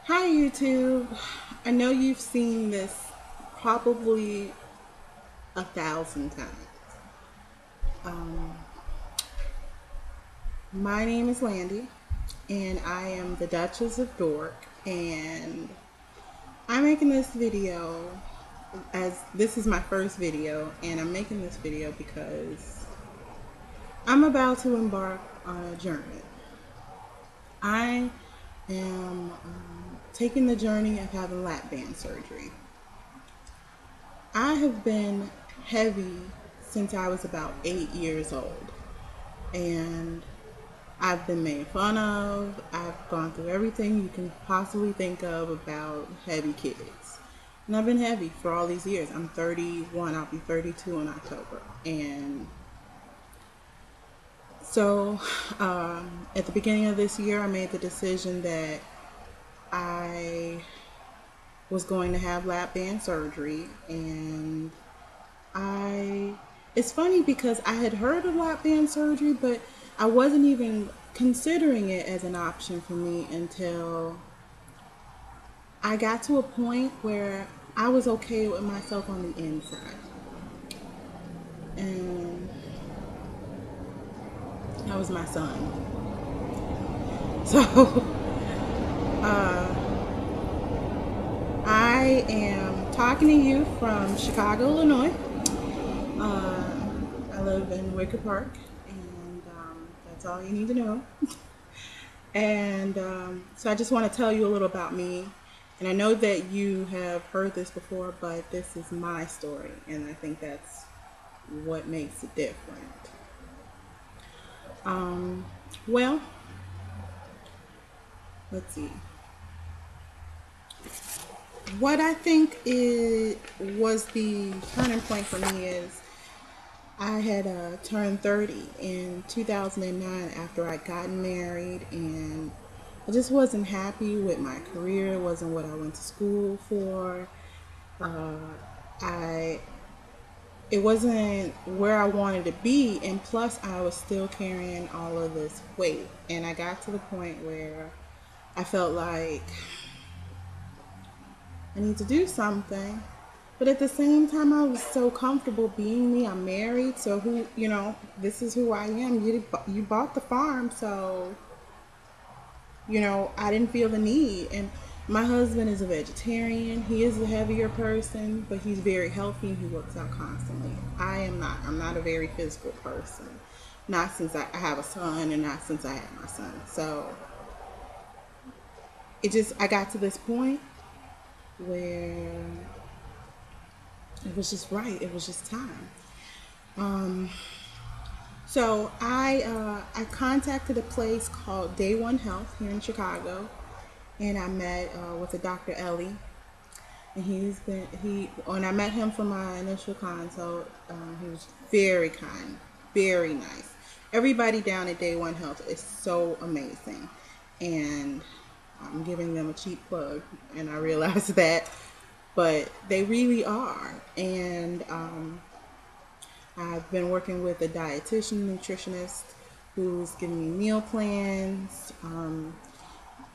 Hi YouTube. I know you've seen this probably 1,000 times. Um, my name is Landy, and I am the Duchess of Dork, and I'm making this video as this is my first video, and I'm making this video because I'm about to embark on a journey. I am taking the journey of having lap band surgery. I have been heavy since I was about 8 years old. And I've been made fun of. I've gone through everything you can possibly think of about heavy kids. And I've been heavy for all these years. I'm 31, I'll be 32 in October. And so at the beginning of this year, I made the decision that I was going to have lap band surgery. And I it's funny because I had heard of lap band surgery, but I wasn't even considering it as an option for me until I got to a point where I was okay with myself on the inside. And that was my son. So I am talking to you from Chicago, Illinois. Uh, I live in Wicker Park, and that's all you need to know. And so I just want to tell you a little about me. And I know that you have heard this before, but this is my story, and I think that's what makes it different. Um, well, let's see. What I think was the turning point for me is I had turned 30 in 2009 after I'd gotten married, and I just wasn't happy with my career. It wasn't what I went to school for. Uh, I it wasn't where I wanted to be, and plus I was still carrying all of this weight. And I got to the point where I felt like I need to do something. But at the same time, I was so comfortable being me. I'm married, so this is who I am. You bought the farm, so I didn't feel the need. And my husband is a vegetarian. He is a heavier person, but he's very healthy and he works out constantly. I am not. I'm not a very physical person. Not since I have a son and not since I had my son. So I got to this point where it was just right. It was just time. Um, so I contacted a place called Day One Health here in Chicago, and I met with a Dr. Ellie, and when I met him for my initial consult, he was very kind, very nice. Everybody down at Day One Health is so amazing, and I'm giving them a cheap plug, and I realize that, but they really are. And I've been working with a dietitian, nutritionist who's giving me meal plans. And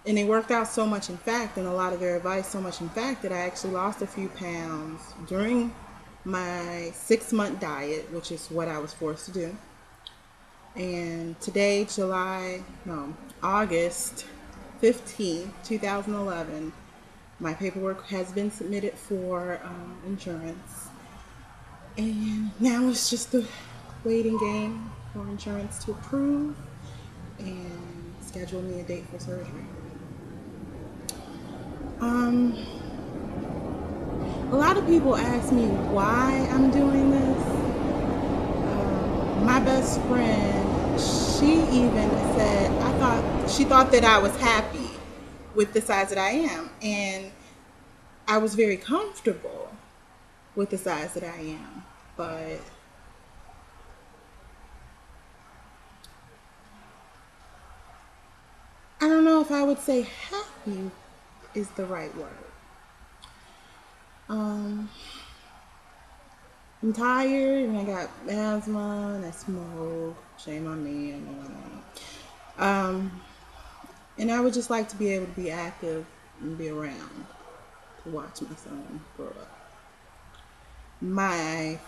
they worked out so much, in fact, and a lot of their advice so much, in fact, that I actually lost a few pounds during my 6-month diet, which is what I was forced to do. And today, August 15th, 2011, my paperwork has been submitted for insurance. And now it's just the waiting game for insurance to approve and schedule me a date for surgery. A lot of people ask me why I'm doing this. My best friend, she even said, she thought that I was happy with the size that I am. And I was very comfortable with the size that I am. But I don't know if I would say happy is the right word. Um, I'm tired and I got asthma and I smoke. Shame on me. I know. And I would just like to be able to be active and be around to watch my son grow up. I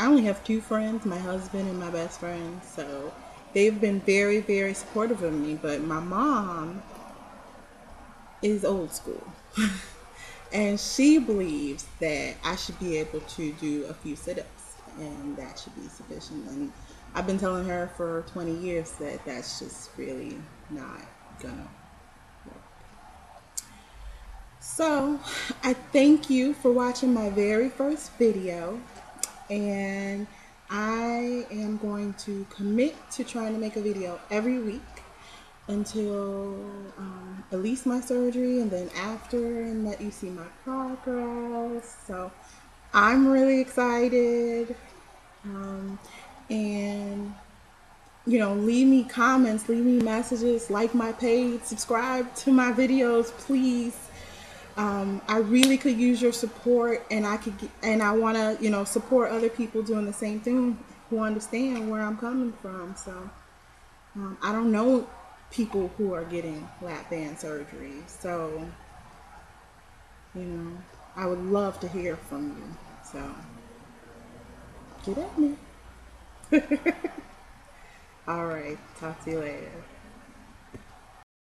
only have two friends, my husband and my best friend, so they've been very, very supportive of me. But my mom is old school. And she believes that I should be able to do a few sit-ups, and that should be sufficient. And I've been telling her for 20 years that that's just really not gonna work. So I thank you for watching my very first video, and I am going to commit to trying to make a video every week until at least my surgery, and then after, and let you see my progress. So I'm really excited. And leave me comments, leave me messages, like my page, subscribe to my videos, please. I really could use your support, and I want to, support other people doing the same thing who understand where I'm coming from. So I don't know people who are getting lap band surgery, so I would love to hear from you. So get at me. All right, talk to you later.